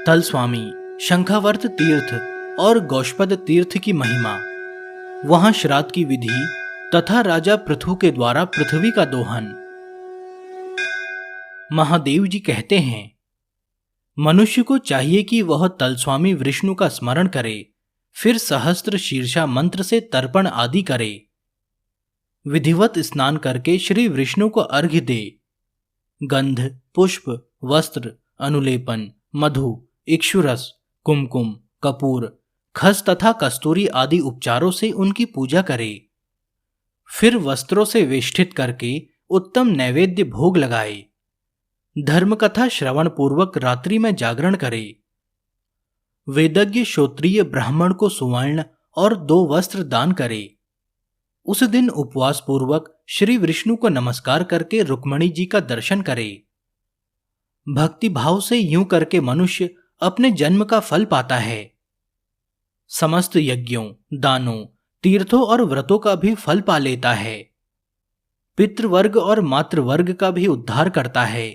तलस्वामी, शंखावर्त तीर्थ और गौष्पद तीर्थ की महिमा। वहां श्राद्ध की विधि तथा राजा पृथु के द्वारा पृथ्वी का दोहन। महादेव जी कहते हैं, मनुष्य को चाहिए कि वह तलस्वामी विष्णु का स्मरण करे, फिर सहस्त्र शीर्षा मंत्र से तर्पण आदि करे। विधिवत स्नान करके श्री विष्णु को अर्घ्य दे। गंध, पुष्प, वस्त्र, अनुलेपन, मधु, इक्षुरस, कुमकुम, कपूर, खस तथा कस्तूरी आदि उपचारों से उनकी पूजा करे। फिर वस्त्रों से वेष्टित करके उत्तम नैवेद्य भोग लगाए। धर्म कथा श्रवण पूर्वक रात्रि में जागरण करे। वेदज्ञ श्रोत्रिय ब्राह्मण को सुवर्ण और 2 वस्त्र दान करे। उस दिन उपवास पूर्वक श्री विष्णु को नमस्कार करके रुक्मणी जी का दर्शन करे। भक्ति भाव से यूं करके मनुष्य अपने जन्म का फल पाता है। समस्त यज्ञों, दानों, तीर्थों और व्रतों का भी फल पा लेता है। पितृवर्ग और मातृवर्ग का भी उद्धार करता है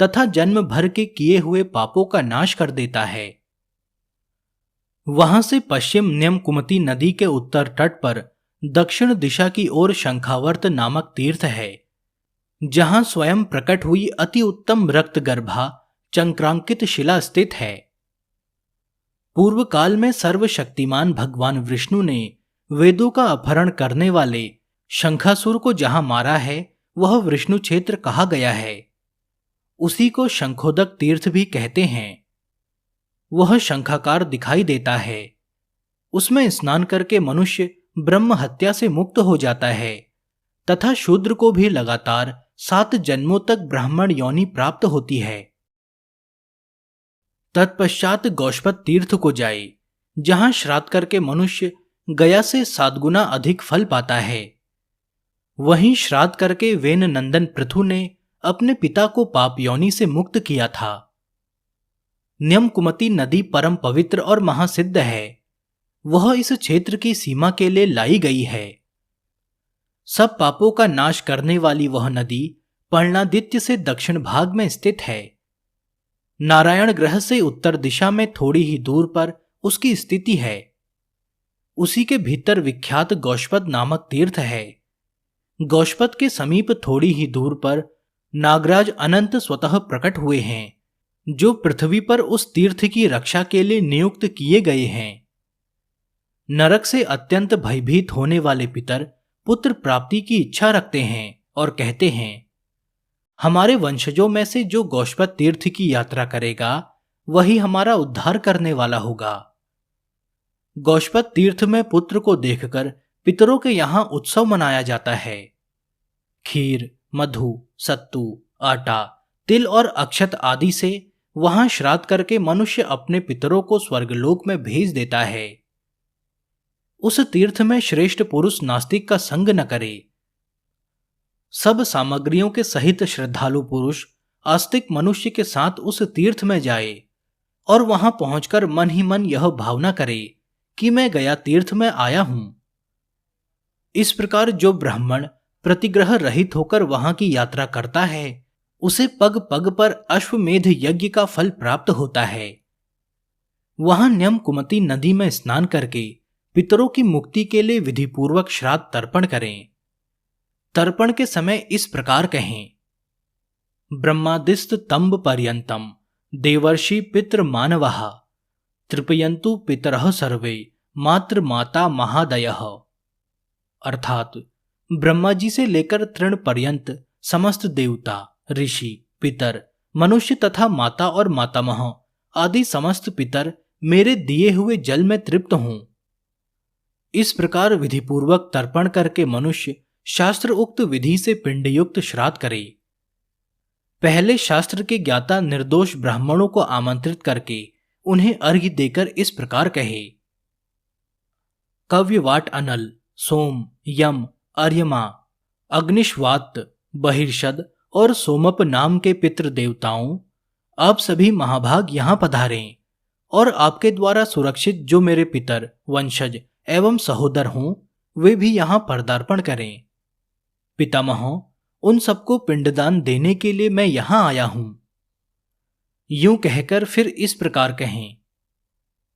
तथा जन्म भर के किए हुए पापों का नाश कर देता है। वहां से पश्चिम न्यमकुमती नदी के उत्तर तट पर दक्षिण दिशा की ओर शंखावर्त नामक तीर्थ है, जहां स्वयं प्रकट हुई अति उत्तम रक्तगर्भा चंक्रांकित शिला स्थित है। पूर्व काल में सर्वशक्तिमान भगवान विष्णु ने वेदों का अपहरण करने वाले शंखासुर को जहां मारा है, वह विष्णु क्षेत्र कहा गया है। उसी को शंखोदक तीर्थ भी कहते हैं। वह शंखाकार दिखाई देता है। उसमें स्नान करके मनुष्य ब्रह्म हत्या से मुक्त हो जाता है तथा शूद्र को भी लगातार 7 जन्मों तक ब्राह्मण योनि प्राप्त होती है। तत्पश्चात गौष्पद तीर्थ को जाए, जहां श्राद्ध करके मनुष्य गया से 7 गुना अधिक फल पाता है। वहीं श्राद्ध करके वेन नंदन पृथु ने अपने पिता को पाप योनि से मुक्त किया था। न्यमकुमती नदी परम पवित्र और महासिद्ध है। वह इस क्षेत्र की सीमा के लिए लाई गई है। सब पापों का नाश करने वाली वह नदी पर्णादित्य से दक्षिण भाग में स्थित है। नारायण ग्रह से उत्तर दिशा में थोड़ी ही दूर पर उसकी स्थिति है। उसी के भीतर विख्यात गौष्पद नामक तीर्थ है। गौष्पद के समीप थोड़ी ही दूर पर नागराज अनंत स्वतः प्रकट हुए हैं, जो पृथ्वी पर उस तीर्थ की रक्षा के लिए नियुक्त किए गए हैं। नरक से अत्यंत भयभीत होने वाले पितर पुत्र प्राप्ति की इच्छा रखते हैं और कहते हैं, हमारे वंशजों में से जो गौष्पद तीर्थ की यात्रा करेगा, वही हमारा उद्धार करने वाला होगा। गौष्पद तीर्थ में पुत्र को देखकर पितरों के यहां उत्सव मनाया जाता है। खीर, मधु, सत्तू, आटा, तिल और अक्षत आदि से वहां श्राद्ध करके मनुष्य अपने पितरों को स्वर्गलोक में भेज देता है। उस तीर्थ में श्रेष्ठ पुरुष नास्तिक का संग न करे। सब सामग्रियों के सहित श्रद्धालु पुरुष आस्तिक मनुष्य के साथ उस तीर्थ में जाए और वहां पहुंचकर मन ही मन यह भावना करे कि मैं गया तीर्थ में आया हूं। इस प्रकार जो ब्राह्मण प्रतिग्रह रहित होकर वहां की यात्रा करता है, उसे पग पग पर अश्वमेध यज्ञ का फल प्राप्त होता है। वहां न्यमकुमती नदी में स्नान करके पितरों की मुक्ति के लिए विधिपूर्वक श्राद्ध तर्पण करें। तर्पण के समय इस प्रकार कहें, ब्रह्मादिस्त तंब पर्यंतम देवर्षि पितृ मानवः तृपयन्तु पितरः सर्वे मातृ माता महादयः। अर्थात ब्रह्मा जी से लेकर तृण पर्यंत समस्त देवता, ऋषि, पितर, मनुष्य तथा माता और मातामह आदि समस्त पितर मेरे दिए हुए जल में तृप्त हों। इस प्रकार विधिपूर्वक तर्पण करके मनुष्य शास्त्र उक्त विधि से पिंडयुक्त श्राद्ध करे। पहले शास्त्र के ज्ञाता निर्दोष ब्राह्मणों को आमंत्रित करके उन्हें अर्घ्य देकर इस प्रकार कहे, कव्यवाट अनल, सोम, यम, अर्यमा, अग्निश्वात, बहिर्षद और सोमप नाम के पितृ देवताओं, आप सभी महाभाग यहां पधारें और आपके द्वारा सुरक्षित जो मेरे पितर, वंशज एवं सहोदर हों, वे भी यहां पदार्पण करें। पितामहों, उन सबको पिंडदान देने के लिए मैं यहां आया हूं। यूं कहकर फिर इस प्रकार कहें।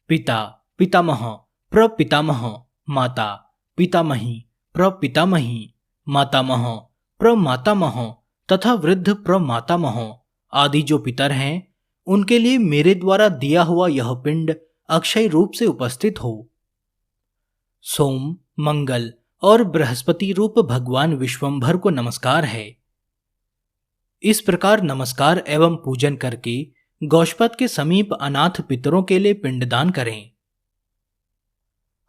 पिता पितामह प्रपितामह, माता पितामही प्रपितामही, मातामह प्रमातामह तथा वृद्ध प्रमातामह आदि जो पितर हैं, उनके लिए मेरे द्वारा दिया हुआ यह पिंड अक्षय रूप से उपस्थित हो। सोम, मंगल और बृहस्पति रूप भगवान विश्वंभर को नमस्कार है। इस प्रकार नमस्कार एवं पूजन करके गौशपत के समीप अनाथ पितरों के लिए पिंडदान करें।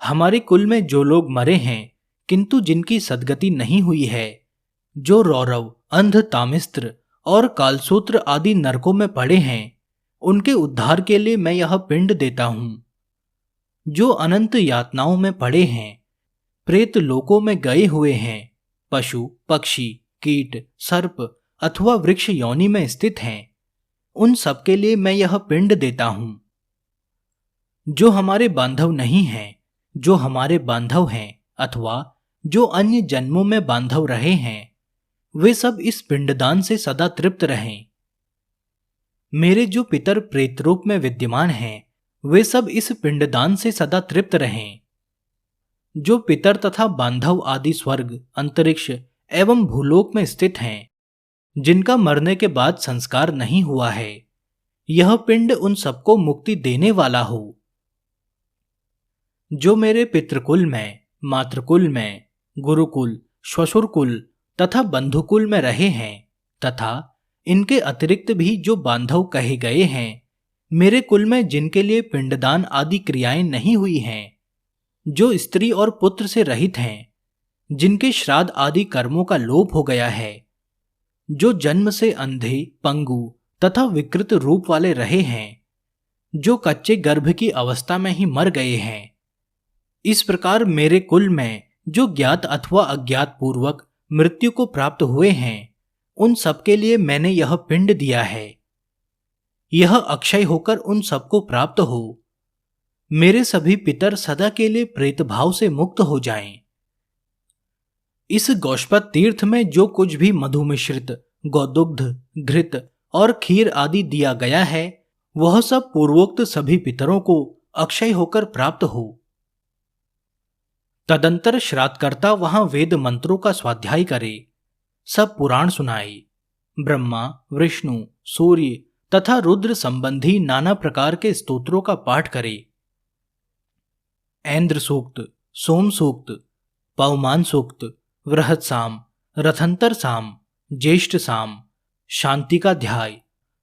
हमारे कुल में जो लोग मरे हैं किंतु जिनकी सद्गति नहीं हुई है, जो रौरव, अंध, तामिस्त्र और कालसूत्र आदि नरकों में पड़े हैं, उनके उद्धार के लिए मैं यह पिंड देता हूं। जो अनंत यातनाओं में पड़े हैं, प्रेत लोकों में गए हुए हैं, पशु पक्षी कीट सर्प अथवा वृक्ष योनि में स्थित हैं, उन सबके लिए मैं यह पिंड देता हूं। जो हमारे बांधव नहीं हैं, जो हमारे बांधव हैं अथवा जो अन्य जन्मों में बांधव रहे हैं, वे सब इस पिंडदान से सदा तृप्त रहें। मेरे जो पितर प्रेत रूप में विद्यमान हैं, वे सब इस पिंडदान से सदा तृप्त रहें। जो पितर तथा बांधव आदि स्वर्ग, अंतरिक्ष एवं भूलोक में स्थित हैं, जिनका मरने के बाद संस्कार नहीं हुआ है, यह पिंड उन सबको मुक्ति देने वाला हो। जो मेरे पितृकुल में, मातृकुल में, गुरुकुल, श्वशुरकुल तथा बंधुकुल में रहे हैं तथा इनके अतिरिक्त भी जो बांधव कहे गए हैं, मेरे कुल में जिनके लिए पिंडदान आदि क्रियाएं नहीं हुई हैं, जो स्त्री और पुत्र से रहित हैं, जिनके श्राद्ध आदि कर्मों का लोप हो गया है, जो जन्म से अंधे, पंगु तथा विकृत रूप वाले रहे हैं, जो कच्चे गर्भ की अवस्था में ही मर गए हैं, इस प्रकार मेरे कुल में जो ज्ञात अथवा अज्ञात पूर्वक मृत्यु को प्राप्त हुए हैं, उन सबके लिए मैंने यह पिंड दिया है। यह अक्षय होकर उन सबको प्राप्त हो। मेरे सभी पितर सदा के लिए प्रेत भाव से मुक्त हो जाएं। इस गौशपत तीर्थ में जो कुछ भी मधु मिश्रित, गौदुग्ध, घृत और खीर आदि दिया गया है, वह सब पूर्वोक्त सभी पितरों को अक्षय होकर प्राप्त हो। तदंतर श्राद्धकर्ता वहां वेद मंत्रों का स्वाध्याय करे, सब पुराण सुनाए, ब्रह्मा, विष्णु, सूर्य तथा रुद्र संबंधी नाना प्रकार के स्तोत्रों का पाठ करे। ऐन्द्र सूक्त, सोम सूक्त, पवमान सूक्त, वृहत साम, रथंतर साम, ज्येष्ठ साम, शांति का ध्याय,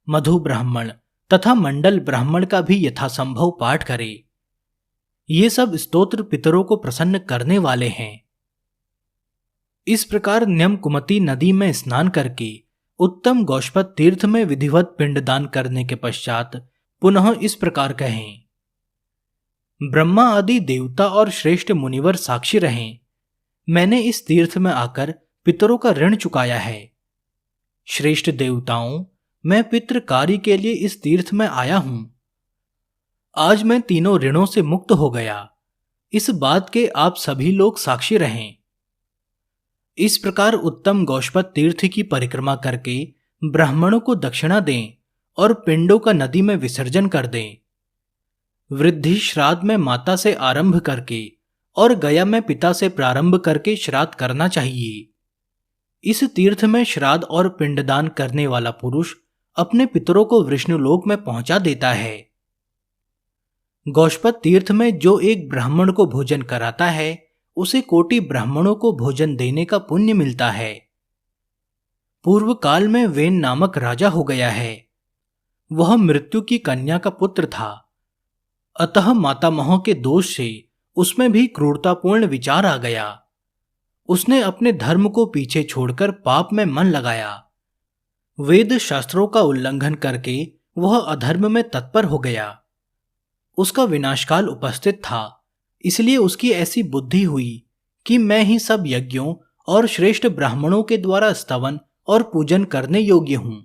मधु ब्राह्मण तथा मंडल ब्राह्मण का भी यथासंभव पाठ करे। ये सब स्तोत्र पितरों को प्रसन्न करने वाले हैं। इस प्रकार न्यमकुमती नदी में स्नान करके उत्तम गौशपत तीर्थ में विधिवत पिंडदान करने के पश्चात पुनः इस प्रकार कहें। ब्रह्मा आदि देवता और श्रेष्ठ मुनिवर साक्षी रहें, मैंने इस तीर्थ में आकर पितरों का ऋण चुकाया है। श्रेष्ठ देवताओं, मैं पितृ कार्य के लिए इस तीर्थ में आया हूं। आज मैं तीनों ऋणों से मुक्त हो गया, इस बात के आप सभी लोग साक्षी रहें। इस प्रकार उत्तम गौशपत तीर्थ की परिक्रमा करके ब्राह्मणों को दक्षिणा दें और पिंडों का नदी में विसर्जन कर दें। वृद्धि श्राद्ध में माता से आरंभ करके और गया में पिता से प्रारंभ करके श्राद्ध करना चाहिए। इस तीर्थ में श्राद्ध और पिंडदान करने वाला पुरुष अपने पितरों को विष्णुलोक में पहुंचा देता है। गौशपत तीर्थ में जो एक ब्राह्मण को भोजन कराता है, उसे कोटि ब्राह्मणों को भोजन देने का पुण्य मिलता है। पूर्व काल में वेन नामक राजा हो गया है। वह मृत्यु की कन्या का पुत्र था, अतः मातामहों के दोष से उसमें भी क्रूरतापूर्ण विचार आ गया। उसने अपने धर्म को पीछे छोड़कर पाप में मन लगाया। वेद शास्त्रों का उल्लंघन करके वह अधर्म में तत्पर हो गया। उसका विनाशकाल उपस्थित था, इसलिए उसकी ऐसी बुद्धि हुई कि मैं ही सब यज्ञों और श्रेष्ठ ब्राह्मणों के द्वारा स्तवन और पूजन करने योग्य हूं।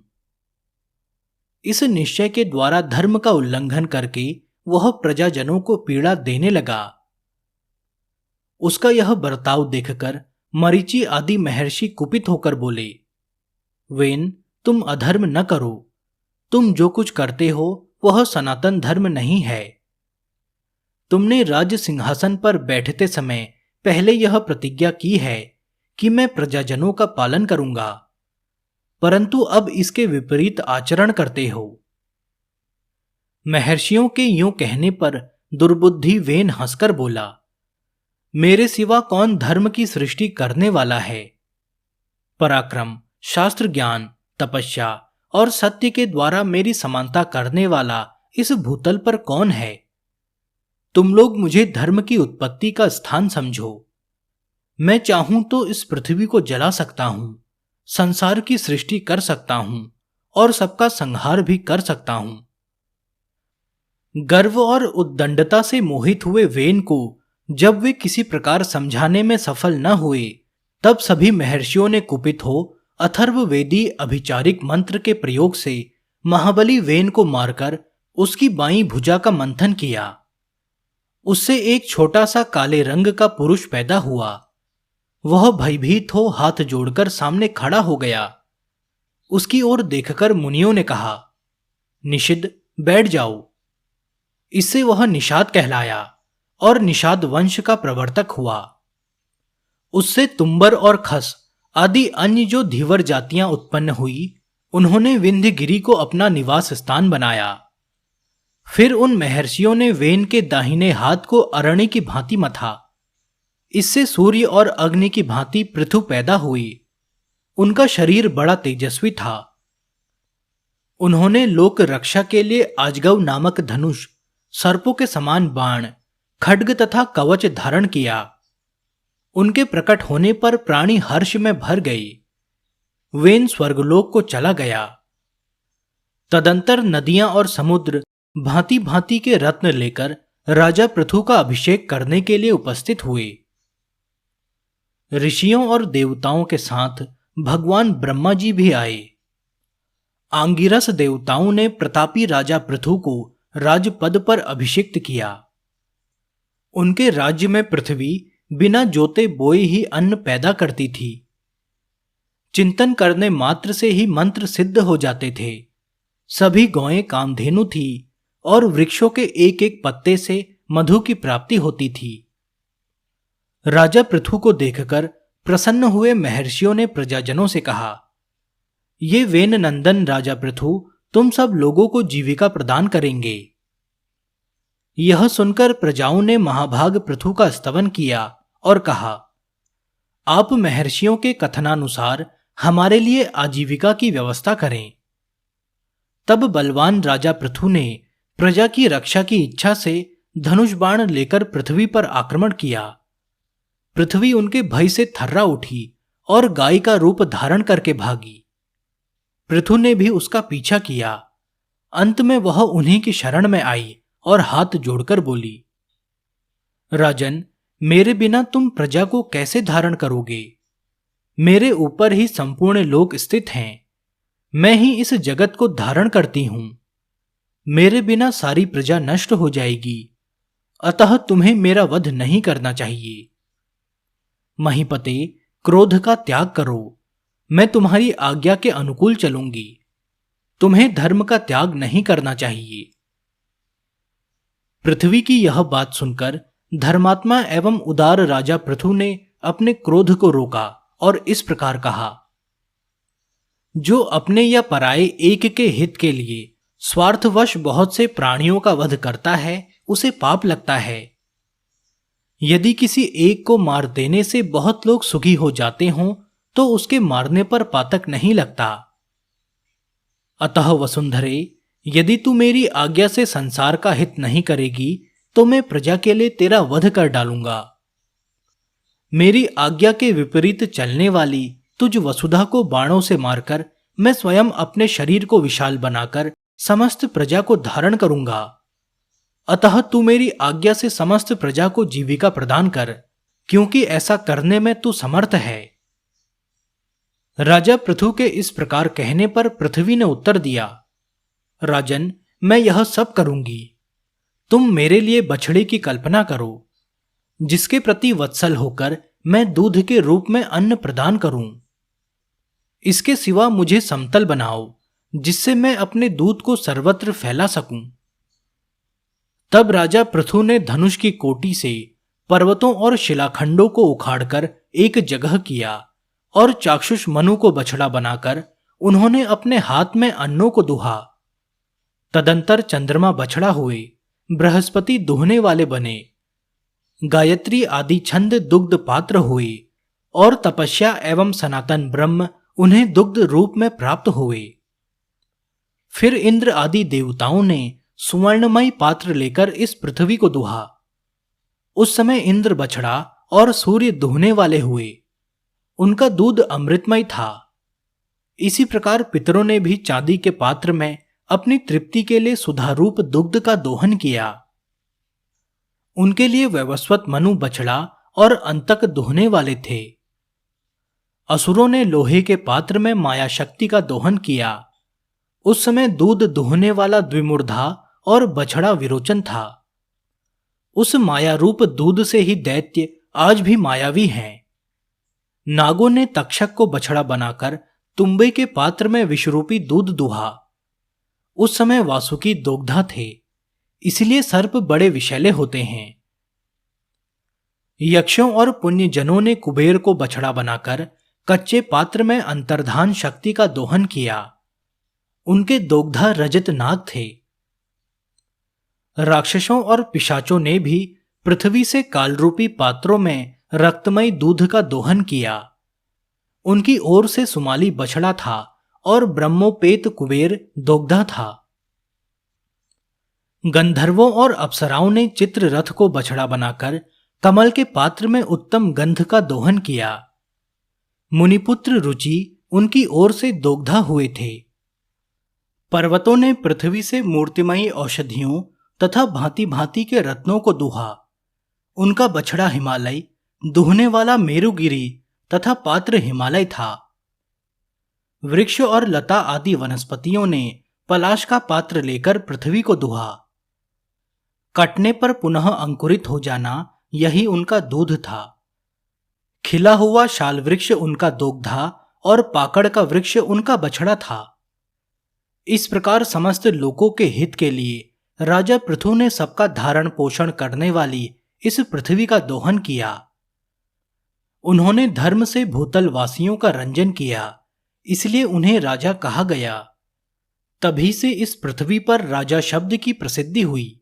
इस निश्चय के द्वारा धर्म का उल्लंघन करके वह प्रजाजनों को पीड़ा देने लगा। उसका यह बर्ताव देखकर मरीचि आदि महर्षि कुपित होकर बोले, वेन, तुम अधर्म न करो। तुम जो कुछ करते हो वह सनातन धर्म नहीं है। तुमने राज सिंहासन पर बैठते समय पहले यह प्रतिज्ञा की है कि मैं प्रजाजनों का पालन करूंगा, परंतु अब इसके विपरीत आचरण करते हो। महर्षियों के यूं कहने पर दुर्बुद्धि वेन हंसकर बोला, मेरे सिवा कौन धर्म की सृष्टि करने वाला है? पराक्रम, शास्त्र ज्ञान, तपस्या और सत्य के द्वारा मेरी समानता करने वाला इस भूतल पर कौन है? तुम लोग मुझे धर्म की उत्पत्ति का स्थान समझो। मैं चाहूं तो इस पृथ्वी को जला सकता हूं, संसार की सृष्टि कर सकता हूं और सबका संहार भी कर सकता हूं। गर्व और उद्दंडता से मोहित हुए वेन को जब वे किसी प्रकार समझाने में सफल न हुए, तब सभी महर्षियों ने कुपित हो अथर्ववेदी अभिचारिक मंत्र के प्रयोग से महाबली वेन को मारकर उसकी बाईं भुजा का मंथन किया। उससे एक छोटा सा काले रंग का पुरुष पैदा हुआ। वह भयभीत हो हाथ जोड़कर सामने खड़ा हो गया। उसकी ओर देखकर मुनियों ने कहा, निषिद्ध, बैठ जाओ। इससे वह निषाद कहलाया और निषाद वंश का प्रवर्तक हुआ। उससे तुम्बर और खस आदि अन्य जो धीवर जातियां उत्पन्न हुई, उन्होंने विंध्यगिरि को अपना निवास स्थान बनाया। फिर उन महर्षियों ने वेन के दाहिने हाथ को अरण्य की भांति मथा। इससे सूर्य और अग्नि की भांति पृथु पैदा हुई। उनका शरीर बड़ा तेजस्वी था। उन्होंने लोक रक्षा के लिए आजगव नामक धनुष, सर्पों के समान बाण, खड्ग तथा कवच धारण किया। उनके प्रकट होने पर प्राणी हर्ष में भर गई। वेन स्वर्गलोक को चला गया। तदंतर नदियां और समुद्र भांति भांति के रत्न लेकर राजा पृथु का अभिषेक करने के लिए उपस्थित हुए। ऋषियों और देवताओं के साथ भगवान ब्रह्मा जी भी आए। आंगिरस देवताओं ने प्रतापी राजा पृथु को राजपद पर अभिषिक्त किया। उनके राज्य में पृथ्वी बिना जोते बोए ही अन्न पैदा करती थी। चिंतन करने मात्र से ही मंत्र सिद्ध हो जाते थे। सभी गौएं कामधेनु थी और वृक्षों के एक एक पत्ते से मधु की प्राप्ति होती थी। राजा पृथु को देखकर प्रसन्न हुए महर्षियों ने प्रजाजनों से कहा, ये वेन नंदन राजा पृथु तुम सब लोगों को जीविका प्रदान करेंगे। यह सुनकर प्रजाओं ने महाभाग पृथु का स्तवन किया और कहा, आप महर्षियों के कथनानुसार हमारे लिए आजीविका की व्यवस्था करें। तब बलवान राजा पृथु ने प्रजा की रक्षा की इच्छा से धनुष बाण लेकर पृथ्वी पर आक्रमण किया। पृथ्वी उनके भय से थर्रा उठी और गाय का रूप धारण करके भागी। पृथु ने भी उसका पीछा किया। अंत में वह उन्हीं की शरण में आई और हाथ जोड़कर बोली, राजन, मेरे बिना तुम प्रजा को कैसे धारण करोगे? मेरे ऊपर ही संपूर्ण लोक स्थित हैं। मैं ही इस जगत को धारण करती हूं। मेरे बिना सारी प्रजा नष्ट हो जाएगी, अतः तुम्हें मेरा वध नहीं करना चाहिए। महीपते, क्रोध का त्याग करो। मैं तुम्हारी आज्ञा के अनुकूल चलूंगी। तुम्हें धर्म का त्याग नहीं करना चाहिए। पृथ्वी की यह बात सुनकर धर्मात्मा एवं उदार राजा पृथु ने अपने क्रोध को रोका और इस प्रकार कहा, जो अपने या पराये एक के हित के लिए स्वार्थवश बहुत से प्राणियों का वध करता है, उसे पाप लगता है। यदि किसी एक को मार देने से बहुत लोग सुखी हो जाते हों, तो उसके मारने पर पातक नहीं लगता। अतः वसुंधरे, यदि तू मेरी आज्ञा से संसार का हित नहीं करेगी, तो मैं प्रजा के लिए तेरा वध कर डालूंगा। मेरी आज्ञा के विपरीत चलने वाली तुझ वसुधा को बाणों से मारकर मैं स्वयं अपने शरीर को विशाल बनाकर समस्त प्रजा को धारण करूंगा। अतः तू मेरी आज्ञा से समस्त प्रजा को जीविका प्रदान कर, क्योंकि ऐसा करने में तू समर्थ है। राजा पृथु के इस प्रकार कहने पर पृथ्वी ने उत्तर दिया, राजन, मैं यह सब करूंगी। तुम मेरे लिए बछड़े की कल्पना करो, जिसके प्रति वत्सल होकर मैं दूध के रूप में अन्न प्रदान करूं। इसके सिवा मुझे समतल बनाओ, जिससे मैं अपने दूध को सर्वत्र फैला सकूं। तब राजा पृथु ने धनुष की कोटि से पर्वतों और शिलाखंडों को उखाड़कर एक जगह किया और चाक्षुष मनु को बछड़ा बनाकर उन्होंने अपने हाथ में अन्नों को दुहा। तदंतर चंद्रमा बछड़ा हुए, बृहस्पति दुहने वाले बने, गायत्री आदि छंद दुग्ध पात्र हुए और तपस्या एवं सनातन ब्रह्म उन्हें दुग्ध रूप में प्राप्त हुए। फिर इंद्र आदि देवताओं ने सुवर्णमयी पात्र लेकर इस पृथ्वी को दुहा। उस समय इंद्र बछड़ा और सूर्य दुहने वाले हुए, उनका दूध अमृतमय था। इसी प्रकार पितरों ने भी चांदी के पात्र में अपनी तृप्ति के लिए सुधारूप दुग्ध का दोहन किया। उनके लिए वैवस्वत मनु बछड़ा और अंतक दुहने वाले थे। असुरों ने लोहे के पात्र में माया शक्ति का दोहन किया। उस समय दूध दुहने वाला द्विमूर्धा और बछड़ा विरोचन था। उस माया रूप दूध से ही दैत्य आज भी मायावी हैं। नागों ने तक्षक को बछड़ा बनाकर तुम्बे के पात्र में विषरूपी दूध दुहा। उस समय वासुकी दोग्धा थे, इसलिए सर्प बड़े विषैले होते हैं। यक्षों और पुण्यजनों ने कुबेर को बछड़ा बनाकर कच्चे पात्र में अंतर्धान शक्ति का दोहन किया। उनके दोग्धा रजत नाग थे। राक्षसों और पिशाचों ने भी पृथ्वी से कालरूपी पात्रों में रक्तमय दूध का दोहन किया। उनकी ओर से सुमाली बछड़ा था और ब्रह्मोपेत कुबेर दोग्धा था। गंधर्वों और अप्सराओं ने चित्र रथ को बछड़ा बनाकर कमल के पात्र में उत्तम गंध का दोहन किया। मुनिपुत्र रुचि उनकी ओर से दोग्धा हुए थे। पर्वतों ने पृथ्वी से मूर्तिमयी औषधियों तथा भांति भांति के रत्नों को दुहा। उनका बछड़ा हिमालय, दुहने वाला मेरुगिरी तथा पात्र हिमालय था। वृक्ष और लता आदि वनस्पतियों ने पलाश का पात्र लेकर पृथ्वी को दुहा। कटने पर पुनः अंकुरित हो जाना यही उनका दूध था। खिला हुआ शाल वृक्ष उनका दोग्धा और पाकड़ का वृक्ष उनका बछड़ा था। इस प्रकार समस्त लोकों के हित के लिए राजा पृथु ने सबका धारण पोषण करने वाली इस पृथ्वी का दोहन किया। उन्होंने धर्म से भूतल वासियों का रंजन किया, इसलिए उन्हें राजा कहा गया। तभी से इस पृथ्वी पर राजा शब्द की प्रसिद्धि हुई।